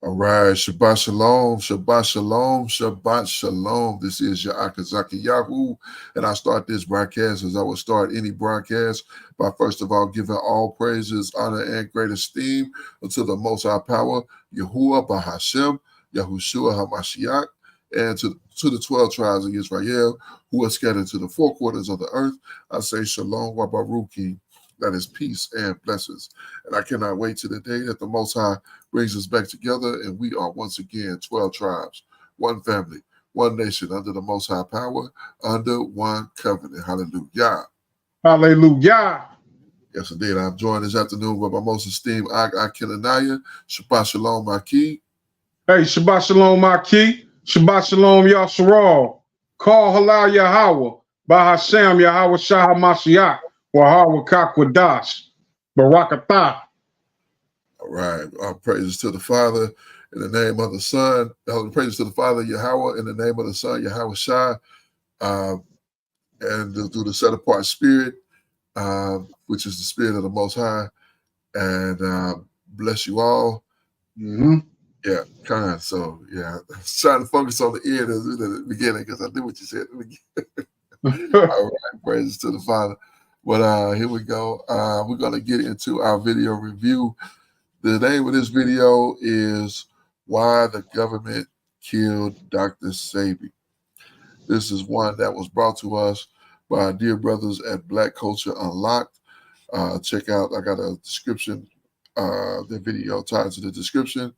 All right, Shabbat Shalom, Shabbat Shalom, Shabbat Shalom. This is your Akazaki Yahoo, and I start this broadcast as I would start any broadcast by first of all giving all praises, honor, and great esteem unto the Most High Power, Yahuwah Bahashem, Yahushua HaMashiach, and to the 12 tribes of Israel who are scattered to the four quarters of the earth. I say Shalom Wabaruki. That is peace and blessings. And I cannot wait to the day that the Most High brings us back together and we are once again 12 tribes, one family, one nation under the Most High power, under one covenant. Hallelujah. Hallelujah. Yes, indeed. I'm joined this afternoon by my most esteemed Akinanaya. Shabbat Shalom, Maki. Hey, Shabbat Shalom, Maki. Shabbat Shalom, Yasharal. Call Halal Yahweh. Bahashem Yahweh Shah HaMashiach. Wahawa Kakwadash. Barakatah. All right. Praises to the Father in the name of the Son. Praises to the Father, Yahweh, in the name of the Son, Yahweh Shah. And through the set apart spirit, which is the spirit of the Most High. And bless you all. Mm-hmm. Yeah, kind of. So, yeah, I was trying to focus on the end at the beginning because I knew what you said. All right. Praises to the Father. But here we go. We're going to get into our video review. The name of this video is Why the Government Killed Dr. Sebi. This is one that was brought to us by our dear brothers at Black Culture Unlocked. Check out, I got a description, the video tied to the description.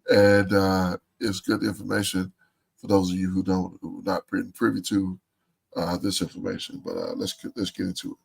And it's good information for those of you who are not privy to this information. But let's get into it.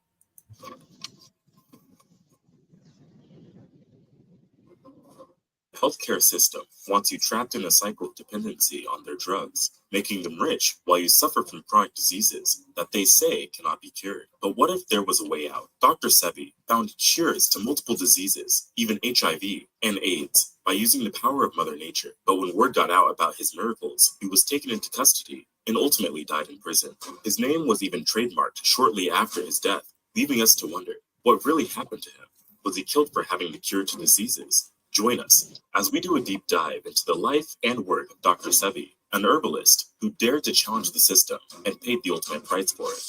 Healthcare system wants you trapped in a cycle of dependency on their drugs, making them rich while you suffer from chronic diseases that they say cannot be cured. But what if there was a way out? Dr. Sebi found cures to multiple diseases, even HIV and AIDS, by using the power of Mother Nature. But when word got out about his miracles, he was taken into custody and ultimately died in prison. His name was even trademarked shortly after his death, leaving us to wonder what really happened to him. Was he killed for having the cure to diseases? Join us as we do a deep dive into the life and work of Dr. Sebi, an herbalist who dared to challenge the system and paid the ultimate price for it.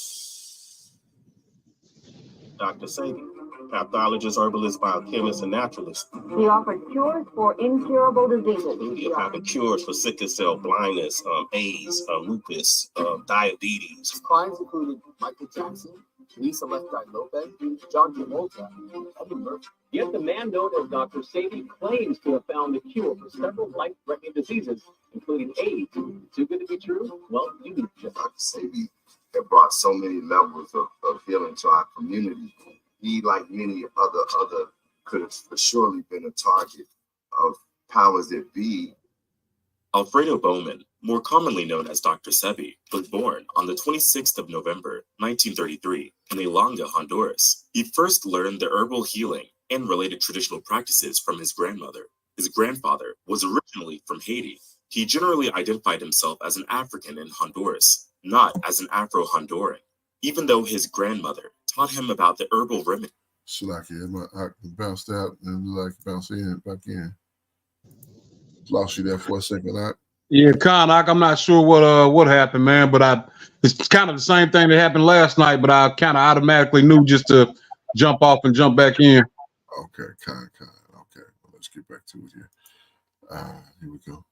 Dr. Sebi, pathologist, herbalist, biochemist, and naturalist. He offered cures for incurable diseases. He found cures for sickle cell blindness, AIDS, lupus, diabetes. His clients included Michael Jackson, Lisa Lopez, John Travolta, and Eddie Murphy. Yet the man known as Dr. Sebi claims to have found the cure for several life-threatening diseases, including AIDS. Too good to be true? Well, you need to. Dr. Sebi had brought so many levels of healing to our community. He, like many other, could have surely been a target of powers that be. Alfredo Bowman, more commonly known as Dr. Sebi, was born on the 26th of November, 1933, in Ilanga, Honduras. He first learned the herbal healing and related traditional practices from his grandmother. His grandfather was originally from Haiti. He generally identified himself as an African in Honduras, not as an Afro-Honduran, even though his grandmother taught him about the herbal remedy. I bounced out and bounce in back in. Lost you there for a second, Yeah, Con, I'm not sure what happened, man, but it's kind of the same thing that happened last night, but I kind of automatically knew just to jump off and jump back in. Okay, Con. Okay, well, let's get back to it here. Here we go.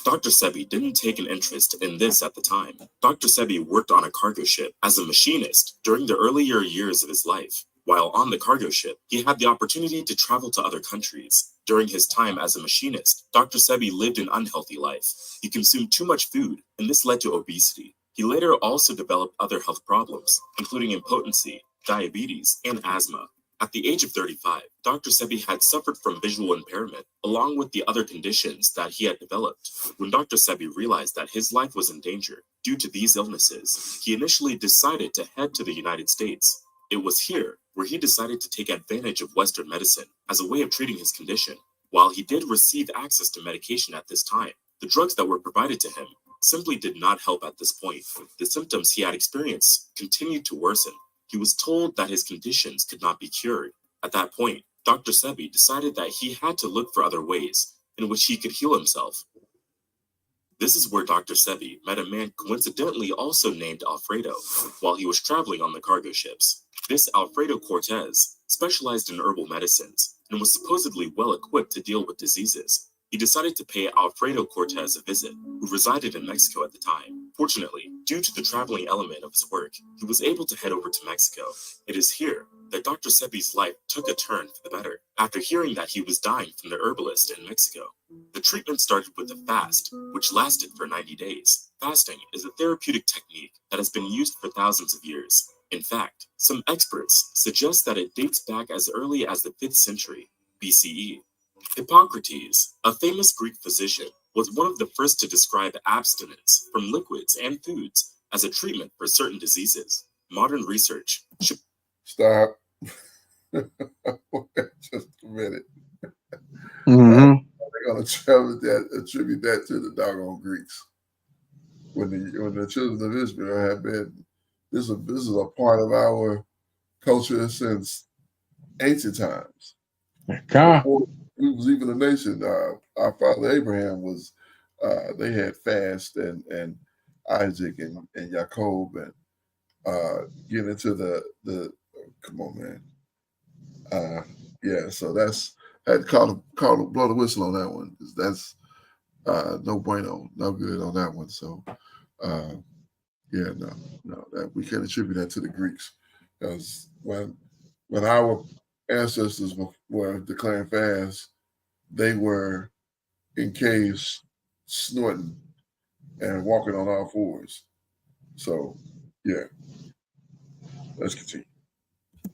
Dr. Sebi didn't take an interest in this at the time. Dr. Sebi worked on a cargo ship as a machinist during the earlier years of his life. While on the cargo ship, he had the opportunity to travel to other countries. During his time as a machinist, Dr. Sebi lived an unhealthy life. He consumed too much food, and this led to obesity. He later also developed other health problems, including impotency, diabetes, and asthma. At the age of 35, Dr. Sebi had suffered from visual impairment, along with the other conditions that he had developed. When Dr. Sebi realized that his life was in danger due to these illnesses, he initially decided to head to the United States. It was here where he decided to take advantage of Western medicine as a way of treating his condition. While he did receive access to medication at this time, the drugs that were provided to him simply did not help at this point. The symptoms he had experienced continued to worsen. He was told that his conditions could not be cured. At that point, Dr. Sebi decided that he had to look for other ways, in which he could heal himself. This is where Dr. Sebi met a man coincidentally also named Alfredo while he was traveling on the cargo ships. This Alfredo Cortez specialized in herbal medicines and was supposedly well equipped to deal with diseases. He decided to pay Alfredo Cortez a visit, who resided in Mexico at the time. Fortunately, due to the traveling element of his work, he was able to head over to Mexico. It is here that Dr. Sebi's life took a turn for the better after hearing that he was dying from the herbalist in Mexico. The treatment started with a fast, which lasted for 90 days. Fasting is a therapeutic technique that has been used for thousands of years. In fact, some experts suggest that it dates back as early as the 5th century BCE. Hippocrates, a famous Greek physician, was one of the first to describe abstinence from liquids and foods as a treatment for certain diseases. Modern research should... Stop. Just a minute. Mm-hmm. They're going to attribute that to the doggone Greeks. When the children of Israel have been, this is a part of our culture since ancient times. Before we was even a nation, our father Abraham was. They had fast and Isaac and Jacob and get into the come on, man. Yeah, so that's had called blow the whistle on that one, because that's no bueno, no good on that one. So yeah, no, that we can't attribute that to the Greeks, because when our ancestors were declaring fast, they were in caves snorting and walking on all fours. So yeah, let's continue.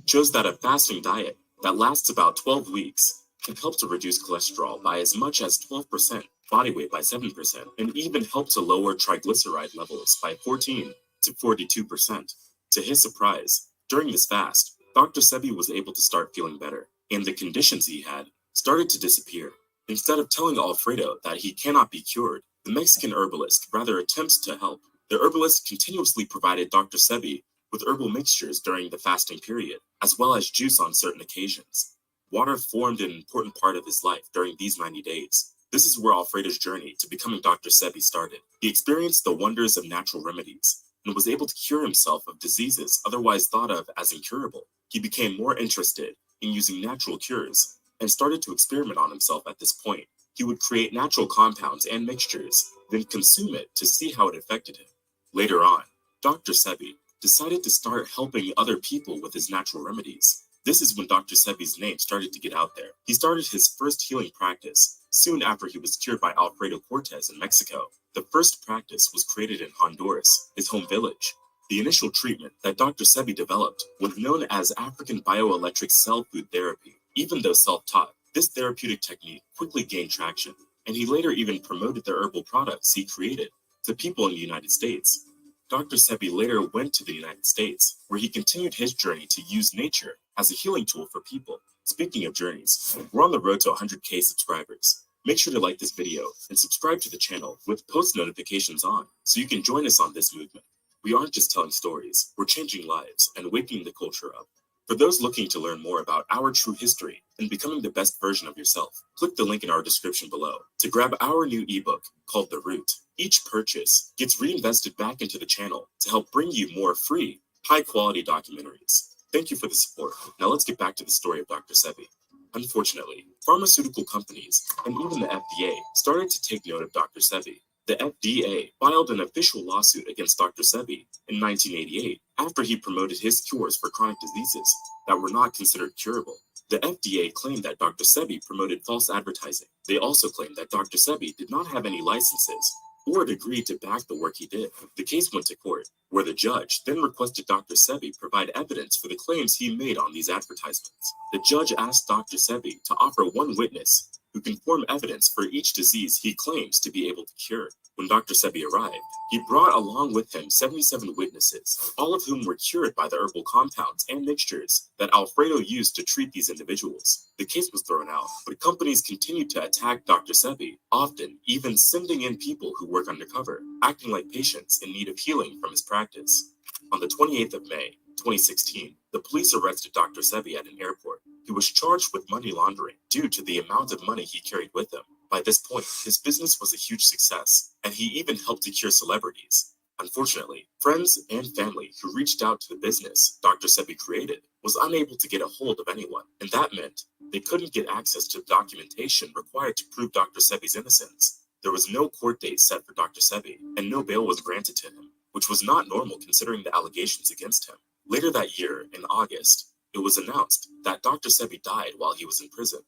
Shows that a fasting diet that lasts about 12 weeks can help to reduce cholesterol by as much as 12%, body weight by 7%, and even help to lower triglyceride levels by 14 to 42%. To his surprise, during this fast, Dr. Sebi was able to start feeling better, and the conditions he had started to disappear. Instead of telling Alfredo that he cannot be cured, the Mexican herbalist rather attempts to help. The herbalist continuously provided Dr. Sebi with herbal mixtures during the fasting period, as well as juice on certain occasions. Water formed an important part of his life during these 90 days. This is where Alfredo's journey to becoming Dr. Sebi started. He experienced the wonders of natural remedies and was able to cure himself of diseases otherwise thought of as incurable. He became more interested in using natural cures and started to experiment on himself at this point. He would create natural compounds and mixtures, then consume it to see how it affected him. Later on, Dr. Sebi decided to start helping other people with his natural remedies. This is when Dr. Sebi's name started to get out there. He started his first healing practice soon after he was cured by Alfredo Cortez in Mexico. The first practice was created in Honduras, his home village. The initial treatment that Dr. Sebi developed was known as African bioelectric cell food therapy. Even though self-taught, this therapeutic technique quickly gained traction, and he later even promoted the herbal products he created to people in the United States. Dr. Sebi later went to the United States, where he continued his journey to use nature as a healing tool for people. Speaking of journeys, we're on the road to 100K subscribers. Make sure to like this video and subscribe to the channel with post notifications on so you can join us on this movement. We aren't just telling stories, we're changing lives and waking the culture up. For those looking to learn more about our true history and becoming the best version of yourself, click the link in our description below to grab our new ebook called The Root. Each purchase gets reinvested back into the channel to help bring you more free, high-quality documentaries. Thank you for the support. Now let's get back to the story of Dr. Sebi. Unfortunately, pharmaceutical companies and even the FDA started to take note of Dr. Sebi. The FDA filed an official lawsuit against Dr. Sebi in 1988 after he promoted his cures for chronic diseases that were not considered curable. The FDA claimed that Dr. Sebi promoted false advertising. They also claimed that Dr. Sebi did not have any licenses or a degree to back the work he did. The case went to court, where the judge then requested Dr. Sebi provide evidence for the claims he made on these advertisements. The judge asked Dr. Sebi to offer one witness who can form evidence for each disease he claims to be able to cure. When Dr. Sebi arrived, he brought along with him 77 witnesses, all of whom were cured by the herbal compounds and mixtures that Alfredo used to treat these individuals. The case was thrown out, but companies continued to attack Dr. Sebi, often even sending in people who work undercover, acting like patients in need of healing from his practice. On the 28th of May, 2016, the police arrested Dr. Sebi at an airport. He was charged with money laundering due to the amount of money he carried with him. By this point, his business was a huge success, and he even helped to cure celebrities. Unfortunately, friends and family who reached out to the business Dr. Sebi created was unable to get a hold of anyone, and that meant they couldn't get access to the documentation required to prove Dr. Sebi's innocence. There was no court date set for Dr. Sebi, and no bail was granted to him, which was not normal considering the allegations against him. Later that year, in August, it was announced that Dr. Sebi died while he was in prison.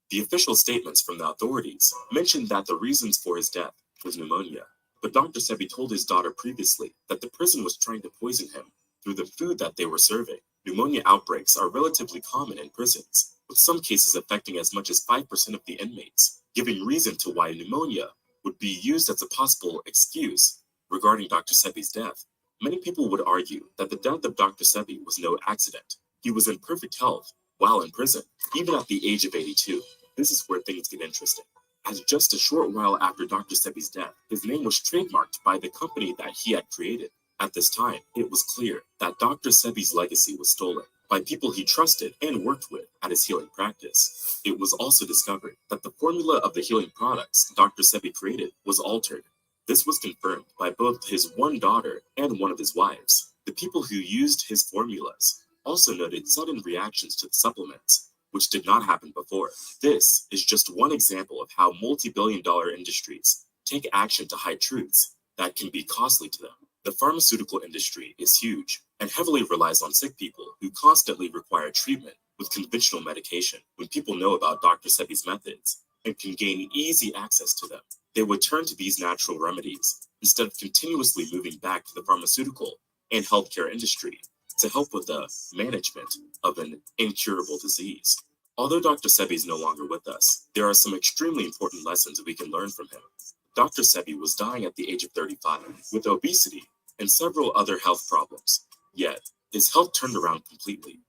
The official statements from the authorities mentioned that the reasons for his death was pneumonia, but Dr. Sebi told his daughter previously that the prison was trying to poison him through the food that they were serving. Pneumonia outbreaks are relatively common in prisons, with some cases affecting as much as 5% of the inmates, giving reason to why pneumonia would be used as a possible excuse regarding Dr. Sebi's death. Many people would argue that the death of Dr. Sebi was no accident. He was in perfect health while in prison, even at the age of 82. This is where things get interesting, as just a short while after Dr. Sebi's death, his name was trademarked by the company that he had created. At this time, it was clear that Dr. Sebi's legacy was stolen by people he trusted and worked with at his healing practice. It was also discovered that the formula of the healing products Dr. Sebi created was altered. This was confirmed by both his one daughter and one of his wives. The people who used his formulas also noted sudden reactions to the supplements, which did not happen before. This is just one example of how multi-billion-dollar industries take action to hide truths that can be costly to them. The pharmaceutical industry is huge and heavily relies on sick people who constantly require treatment with conventional medication. When people know about Dr. Sebi's methods and can gain easy access to them, they would turn to these natural remedies instead of continuously moving back to the pharmaceutical and healthcare industry to help with the management of an incurable disease. Although Dr. Sebi is no longer with us, there are some extremely important lessons we can learn from him. Dr. Sebi was dying at the age of 35 with obesity and several other health problems, yet his health turned around completely.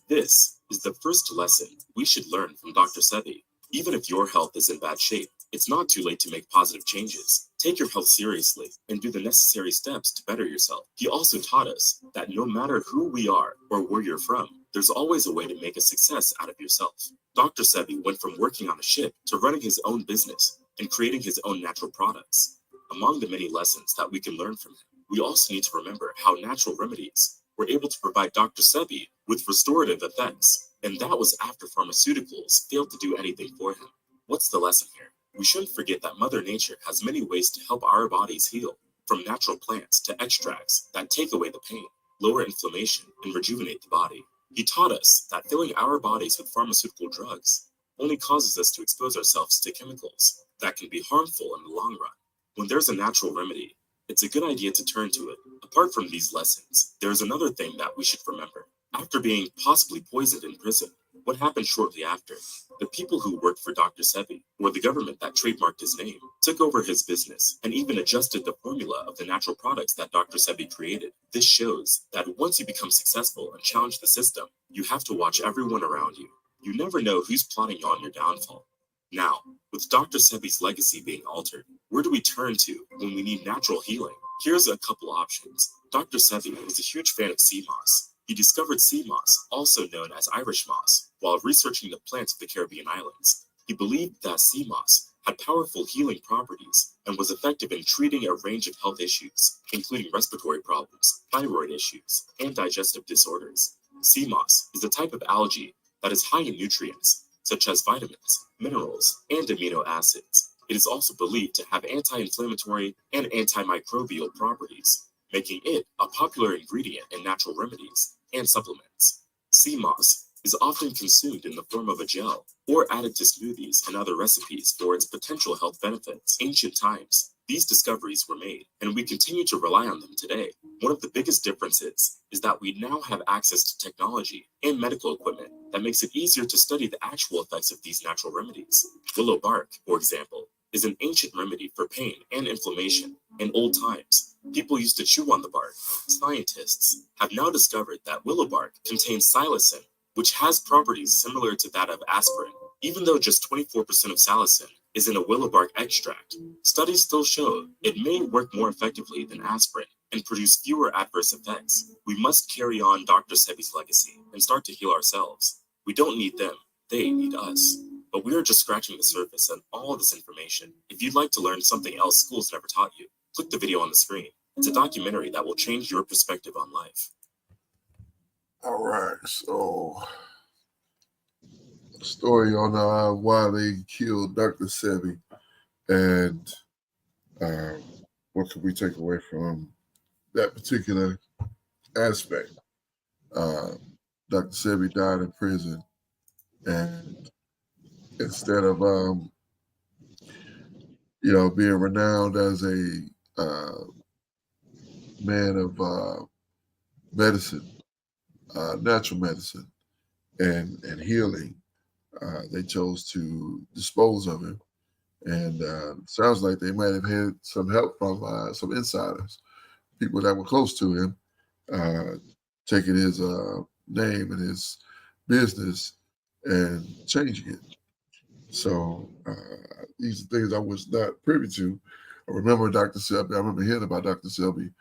This is the first lesson we should learn from Dr. Sebi. Even if your health is in bad shape, it's not too late to make positive changes. Take your health seriously and do the necessary steps to better yourself. He also taught us that no matter who we are or where you're from, there's always a way to make a success out of yourself. Dr. Sebi went from working on a ship to running his own business and creating his own natural products. Among the many lessons that we can learn from him, we also need to remember how natural remedies were able to provide Dr. Sebi with restorative effects, and that was after pharmaceuticals failed to do anything for him. What's the lesson here? We shouldn't forget that Mother Nature has many ways to help our bodies heal, from natural plants to extracts that take away the pain, lower inflammation, and rejuvenate the body. He taught us that filling our bodies with pharmaceutical drugs only causes us to expose ourselves to chemicals that can be harmful in the long run. When there's a natural remedy, it's a good idea to turn to it. Apart from these lessons, there is another thing that we should remember. After being possibly poisoned in prison, what happened shortly after? The people who worked for Dr. Sebi, or the government that trademarked his name, took over his business and even adjusted the formula of the natural products that Dr. Sebi created. This shows that once you become successful and challenge the system, you have to watch everyone around you. You never know who's plotting on your downfall. Now, with Dr. Sebi's legacy being altered, where do we turn to when we need natural healing? Here's a couple options. Dr. Sebi was a huge fan of sea moss. He discovered sea moss, also known as Irish moss, while researching the plants of the Caribbean islands. He believed that sea moss had powerful healing properties and was effective in treating a range of health issues, including respiratory problems, thyroid issues, and digestive disorders. Sea moss is a type of algae that is high in nutrients, such as vitamins, minerals, and amino acids. It is also believed to have anti-inflammatory and antimicrobial properties, making it a popular ingredient in natural remedies and supplements. Sea moss is often consumed in the form of a gel or added to smoothies and other recipes for its potential health benefits. Ancient times, these discoveries were made, and we continue to rely on them today. One of the biggest differences is that we now have access to technology and medical equipment that makes it easier to study the actual effects of these natural remedies. Willow bark, for example, is an ancient remedy for pain and inflammation. In old times, people used to chew on the bark. Scientists have now discovered that willow bark contains psilocin, which has properties similar to that of aspirin. Even though just 24% of psilocin is in a willow bark extract, studies still show it may work more effectively than aspirin and produce fewer adverse effects. We must carry on Dr. Sebi's legacy and start to heal ourselves. We don't need them, they need us. But we are just scratching the surface on all this information. If you'd like to learn something else schools never taught you, click the video on the screen. It's a documentary that will change your perspective on life. All right, so story on why they killed Dr. Sebi, and what can we take away from that particular aspect? Dr. Sebi died in prison, and instead of being renowned as a man of medicine, natural medicine, and healing, they chose to dispose of him. And sounds like they might have had some help from some insiders, people that were close to him, taking his name and his business and changing it. So these are things I was not privy to. I remember Dr. Sebi. I remember hearing about Dr. Sebi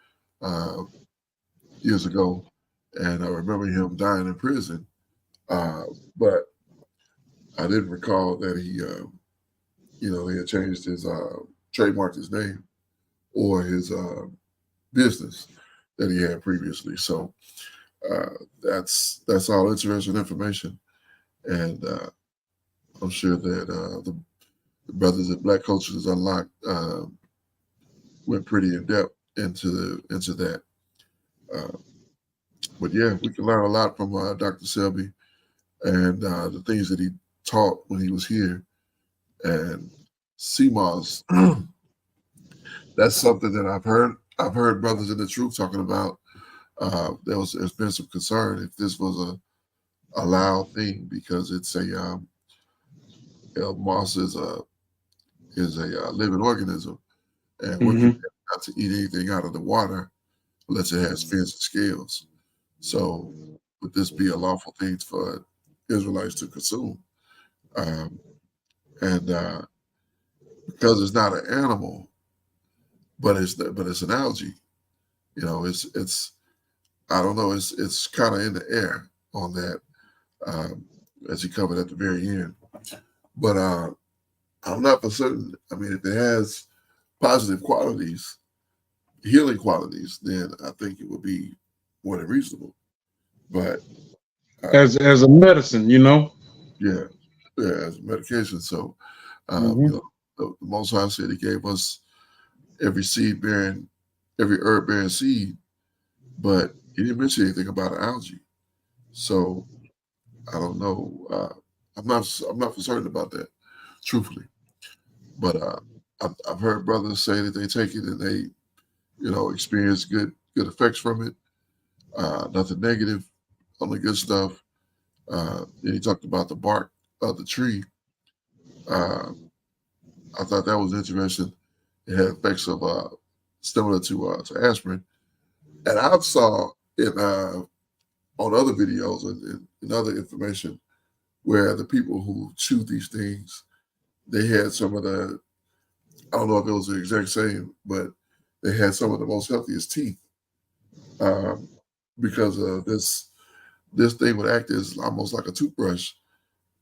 years ago, and I remember him dying in prison. But I didn't recall that he had changed his trademarked his name or his business that he had previously. So that's all interesting information, and I'm sure that the brothers at Black Cultures Unlocked went pretty in depth into that. But yeah, we can learn a lot from Dr. Sebi and the things that he taught when he was here. And CMOS, that's something that I've heard brothers in the truth talking about. There's been some concern if this was a loud thing, because it's moss is a living organism, and we're condemned not to eat anything out of the water unless it has fins and scales. So would this be a lawful thing for Israelites to consume? And because it's not an animal, but it's an algae. It's I don't know. It's kind of in the air on that, as he covered at the very end. But I'm not for certain. I mean, if it has positive qualities, healing qualities, then I think it would be more than reasonable. But as a medicine, yeah, as medication. So the Most High said He gave us every herb bearing seed, but He didn't mention anything about an algae. So I don't know. I'm not for certain about that, truthfully. But I've heard brothers say that they take it and they, experience good effects from it. Nothing negative, only good stuff. Then he talked about the bark of the tree. I thought that was interesting. It had effects of similar to aspirin, and I saw it on other videos and other information where the people who chew these things, they had some of the, I don't know if it was the exact same, but they had some of the most healthiest teeth because of this thing would act as almost like a toothbrush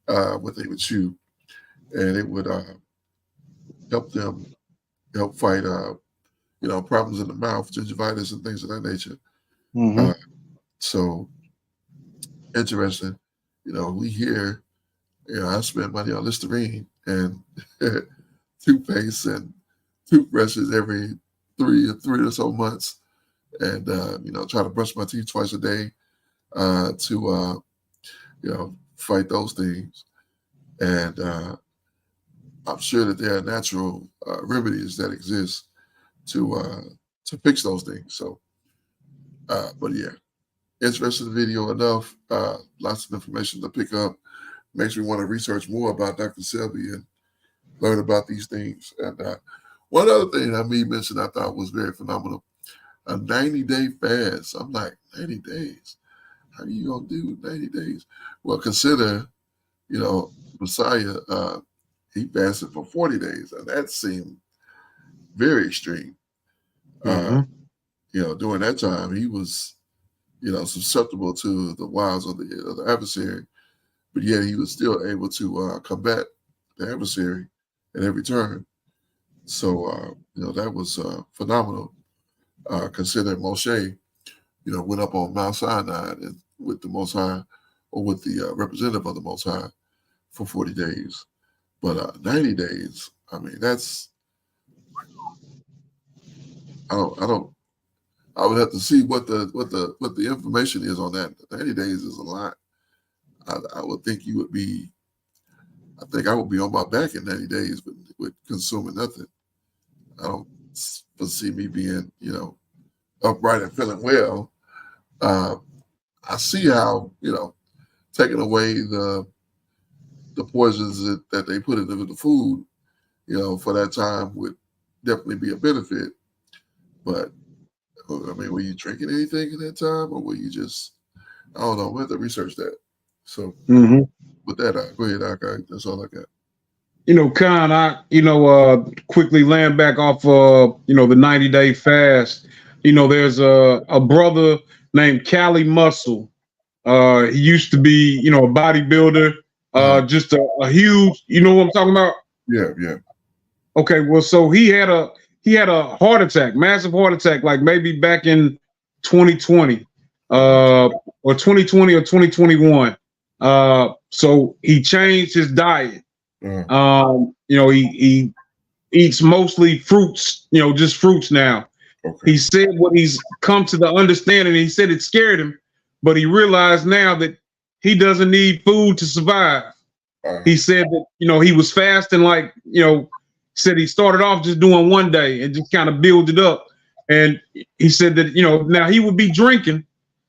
when they would chew, and it would help fight problems in the mouth, gingivitis and things of that nature. So interesting. We hear, I spend money on Listerine and toothpaste and toothbrushes every three or so months, and try to brush my teeth twice a day to fight those things. And I'm sure that there are natural remedies that exist to fix those things. So, but yeah, interesting video enough. Lots of information to pick up. Makes me want to research more about Dr. Sebi and learn about these things. And one other thing that me mentioned I thought was very phenomenal: a 90-day fast. I'm like, 90 days? How are you gonna do 90 days? Well, consider, Messiah. He fasted for 40 days, and that seemed very extreme. During that time, he was, susceptible to the wiles of the adversary, but yet he was still able to combat adversary at every turn. So that was phenomenal. Considering Moshe, went up on Mount Sinai and with the Most High, or with the representative of the Most High, for 40 days. But 90 days, I mean, that's I would have to see what the information is on that. 90 days is a lot. I would think you would be. I think I would be on my back in 90 days with consuming nothing. I don't foresee me being, upright and feeling well. I see how, taking away the poisons that they put into the food, for that time would definitely be a benefit. But I mean, were you drinking anything in that time, or were you just? I don't know. We have to research that. So with that, go ahead, Doc. That's all I got. Khan, quickly land back off, the 90-day fast. There's a brother named Cali Muscle. He used to be, a bodybuilder, just a huge, you know what I'm talking about? Yeah. Okay, well, so he had a heart attack, massive heart attack, like maybe back in 2020, or 2020 or 2021. So he changed his diet. He eats mostly fruits, just fruits now. Okay. He said what he's come to the understanding, he said it scared him, but he realized now that he doesn't need food to survive. He said that, he was fasting, said he started off just doing one day and just kind of build it up. And he said that, now he would be drinking.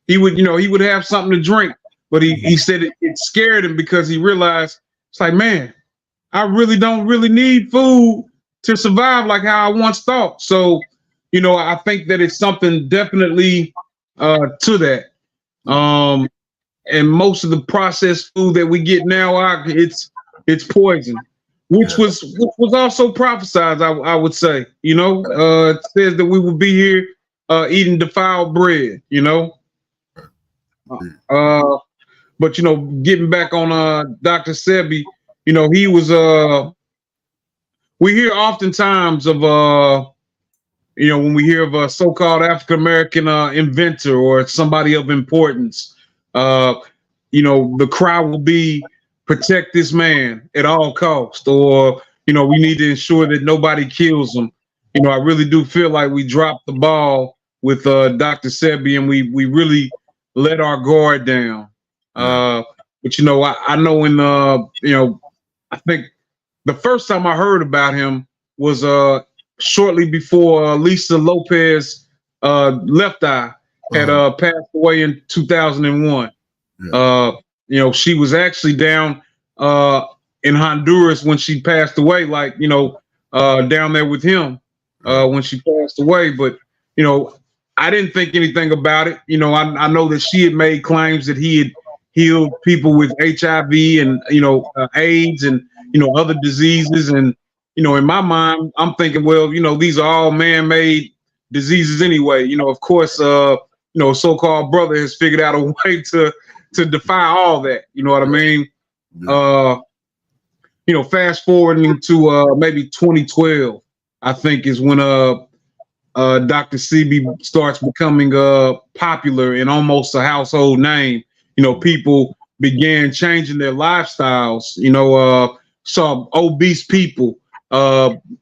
He would have something to drink, but he said it scared him because he realized it's like, man, I really don't need food to survive like how I once thought. So, I think that it's something definitely to that. And most of the processed food that we get now, it's poison, which was also prophesied, I would say. It says that we will be here eating defiled bread. But getting back on Dr. Sebi, he was we hear oftentimes of when we hear of a so-called African American inventor or somebody of importance, the cry will be protect this man at all costs, or we need to ensure that nobody kills him. I really do feel like we dropped the ball with Dr. Sebi, and we really let our guard down. But I know in I think the first time I heard about him was shortly before Lisa Lopez Left Eye had passed away in 2001. She was actually down in Honduras when she passed away, down there with him when she passed away. But I didn't think anything about it. I know that she had made claims that he had healed people with HIV and AIDS and other diseases. And in my mind, I'm thinking, well, these are all man-made diseases anyway. Of course, so-called brother has figured out a way to defy all that. You know what I mean? Fast forwarding to maybe 2012, I think is when Dr. Sebi starts becoming popular and almost a household name. People began changing their lifestyles. Saw obese people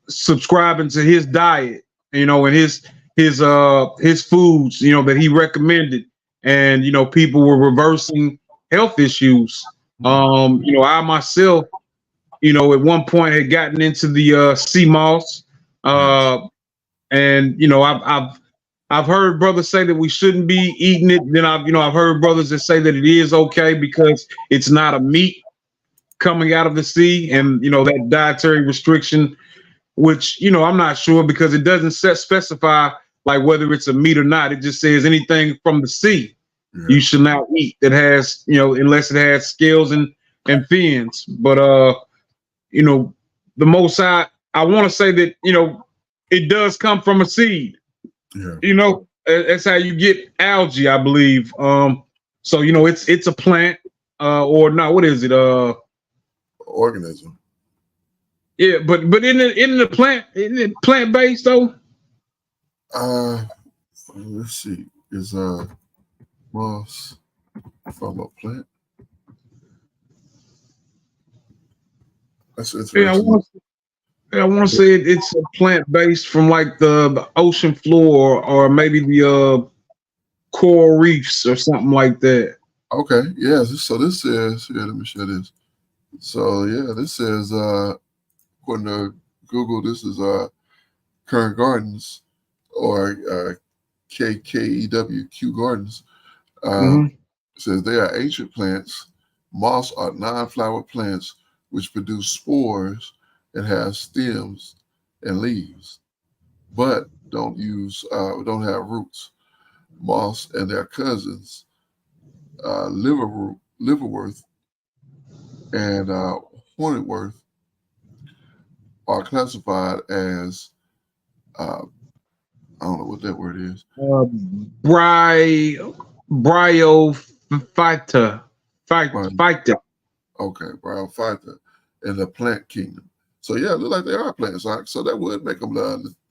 subscribing to his diet, and his foods, that he recommended, and people were reversing health issues. I myself, at one point had gotten into the sea moss, and I've heard brothers say that we shouldn't be eating it. Then I've heard brothers that say that it is okay because it's not a meat coming out of the sea, and that dietary restriction, which I'm not sure, because it doesn't specify like whether it's a meat or not. It just says anything from the sea you should not eat that has unless it has scales and fins. But the Most High, I want to say that it does come from a seed. That's how you get algae, I believe. So it's a plant, or not. What is it? Organism. Yeah, but in the plant based though? Let's see. Is moss from a plant? That's Yeah, interesting. I want to say it's a plant based from like the ocean floor or maybe the coral reefs or something like that. Okay, yeah. So this says here. Let me share this. So yeah, this says according to Google, this is Current Gardens or KKEW Gardens. Mm-hmm. Says they are ancient plants. Moss are non-flower plants which produce spores and have stems and leaves, but don't have roots. Moss and their cousins, liverworth and hornetworth, are classified as I don't know what that word is. Bryophyta. Phyta. Okay, bryophyta in the plant kingdom. So yeah, it look like they are plants. So that would make them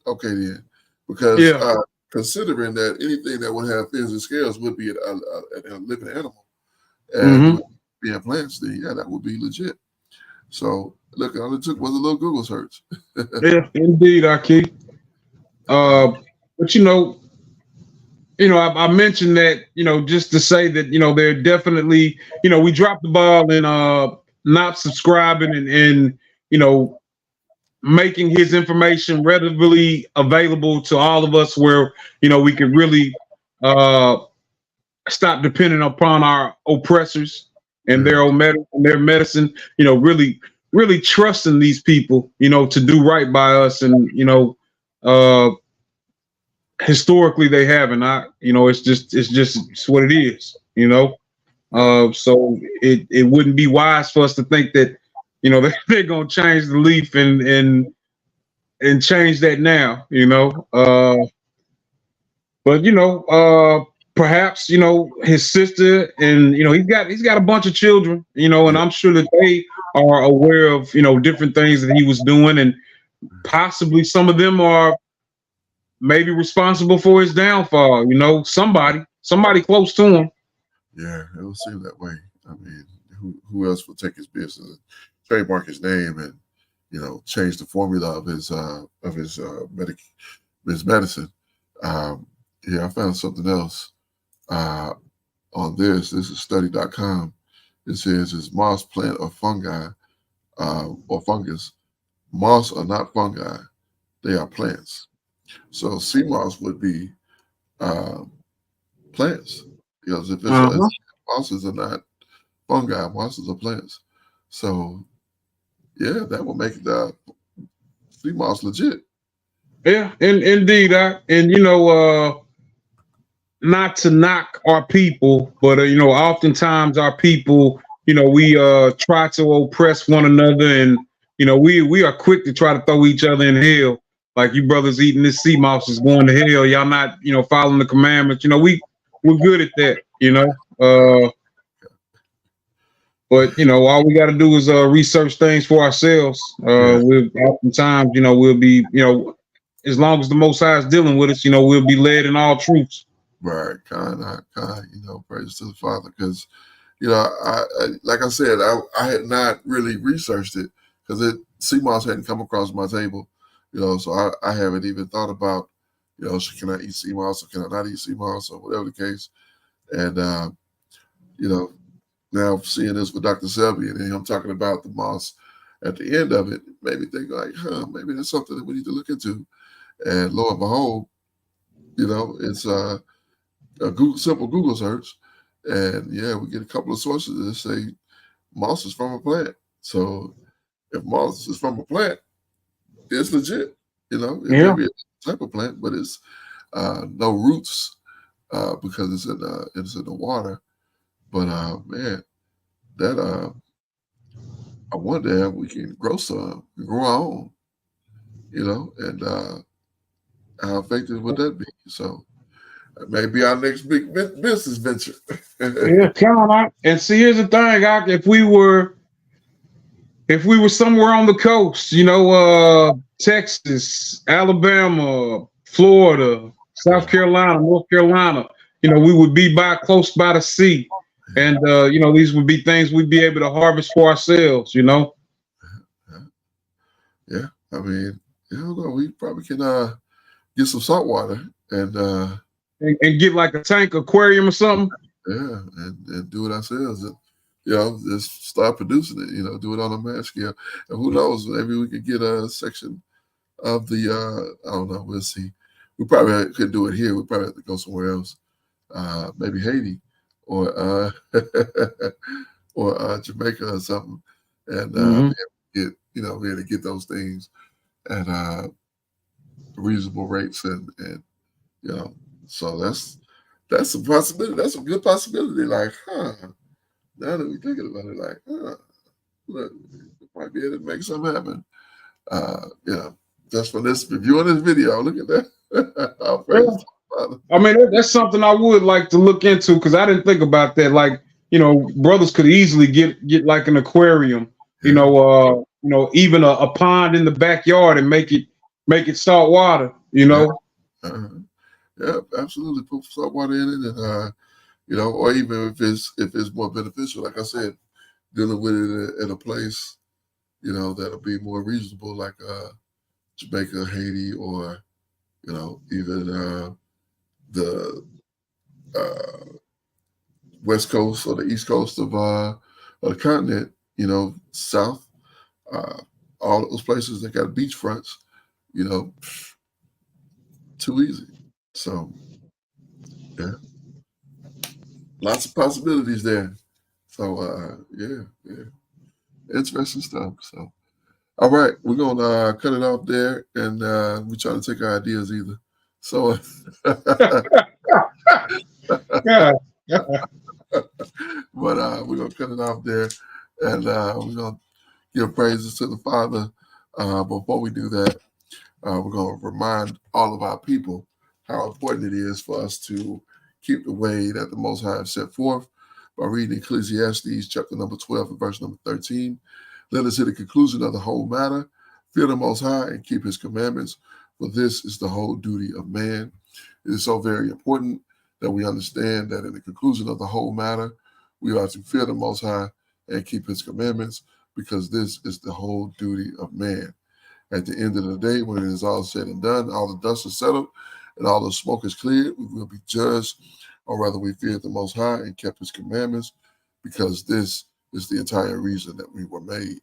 okay then, because Yeah. considering that anything that would have fins and scales would be a living animal, and Mm-hmm. being plants, then yeah, that would be legit. So look, all it took was a little Google search. Yeah, indeed, Aki. But I mentioned that, just to say that, they're definitely, we dropped the ball in not subscribing and making his information readily available to all of us where, we could really stop depending upon our oppressors and their medicine, really, really trusting these people, to do right by us. And, uh, historically they haven't. It's what it is. So it wouldn't be wise for us to think that they're gonna change the leaf and change that now. But perhaps his sister and he's got a bunch of children. And I'm sure that they are aware of different things that he was doing, and possibly some of them are maybe responsible for his downfall. Somebody close to him. Yeah, it would seem that way. I mean, who else would take his business and trademark his name and change the formula of his medicine? Yeah, I found something else on this. This is study.com. It says is moss plant or fungi or fungus. Moss are not fungi; they are plants. So sea moss would be plants, because if mosses are not fungi, mosses are plants. So yeah, that will make the sea moss legit. Yeah, and indeed, not to knock our people, but oftentimes our people, we try to oppress one another, and we are quick to try to throw each other in hell. Like, you brothers eating this sea moss is going to hell. Y'all not following the commandments. We're good at that. But all we got to do is research things for ourselves. We'll oftentimes, we'll be, as long as the Most High is dealing with us, we'll be led in all truths. Right, kind, praise to the Father, because I like I said, I had not really researched it because sea moss hadn't come across my table, so I haven't even thought about, can I eat sea moss or can I not eat sea moss or whatever the case, and now seeing this with Dr. Sebi and him talking about the moss at the end of it, made me think like, maybe that's something that we need to look into, and lo and behold, it's a simple Google search, and yeah, we get a couple of sources that say moss is from a plant. So if moss is from a plant, it's legit. It may be a type of plant, but it's no roots because it's in the water. But man, that I wonder if we can grow our own, and how effective would that be? So. Maybe our next big business venture. Yeah, count on. And see, here's the thing: if we were somewhere on the coast, Texas, Alabama, Florida, South Carolina, North Carolina, we would be close by the sea. And, these would be things we'd be able to harvest for ourselves, Yeah. I mean, we probably can get some salt water and get like a tank aquarium or something. Yeah, and do it ourselves. And, just start producing it, do it on a mass scale. And who knows, maybe we could get a section of the, I don't know, we'll see. We probably could do it here. We probably have to go somewhere else. Maybe Haiti or or Jamaica or something. And be able to get those things at reasonable rates. And so that's a possibility. That's a good possibility. Like, now that we're thinking about it, like, look, we might be able to make something happen. Just for this reviewing this video, look at that. I mean, that's something I would like to look into because I didn't think about that. Like, brothers could easily get like an aquarium, even a pond in the backyard and make it salt water, Yeah, absolutely. Put salt water in it, and or even if it's more beneficial, like I said, dealing with it in a place, that'll be more reasonable, like Jamaica, Haiti, or even the west coast or the east coast of the continent, south, all those places that got beachfronts, too easy. So, yeah, lots of possibilities there. So, yeah, interesting stuff. So, all right, we're gonna cut it off there, and we try to take our ideas either. So, Yeah. but we're gonna cut it off there, and we're gonna give praises to the Father. Before we do that, we're gonna remind all of our people how important it is for us to keep the way that the Most High has set forth by reading Ecclesiastes chapter number 12 and verse number 13. Let us hear the conclusion of the whole matter. Fear the Most High and keep his commandments, for this is the whole duty of man. It is so very important that we understand that in the conclusion of the whole matter, we are to fear the Most High and keep his commandments, because this is the whole duty of man. At the end of the day, when it is all said and done, all the dust is settled and all the smoke is cleared, we will be judged on whether we feared the Most High and kept his commandments, because this is the entire reason that we were made.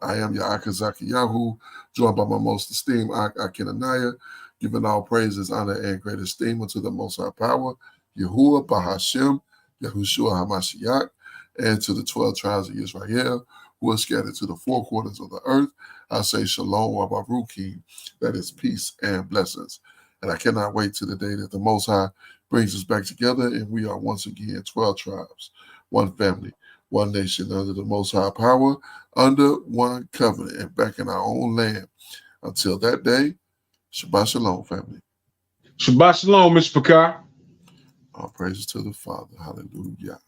I am Yaakazaki Yahu, joined by my most esteemed Akenanaya, giving all praises, honor, and great esteem unto the Most High Power, Yahuwah Bahashem, Yahushua HaMashiach, and to the 12 tribes of Israel who are scattered to the four quarters of the earth. I say Shalom wa Baruchim, that is peace and blessings. And I cannot wait to the day that the Most High brings us back together and we are once again 12 tribes, one family, one nation under the Most High Power, under one covenant, and back in our own land. Until that day, Shabbat Shalom, family. Shabbat Shalom, Mr. Picard. All praises to the Father. Hallelujah.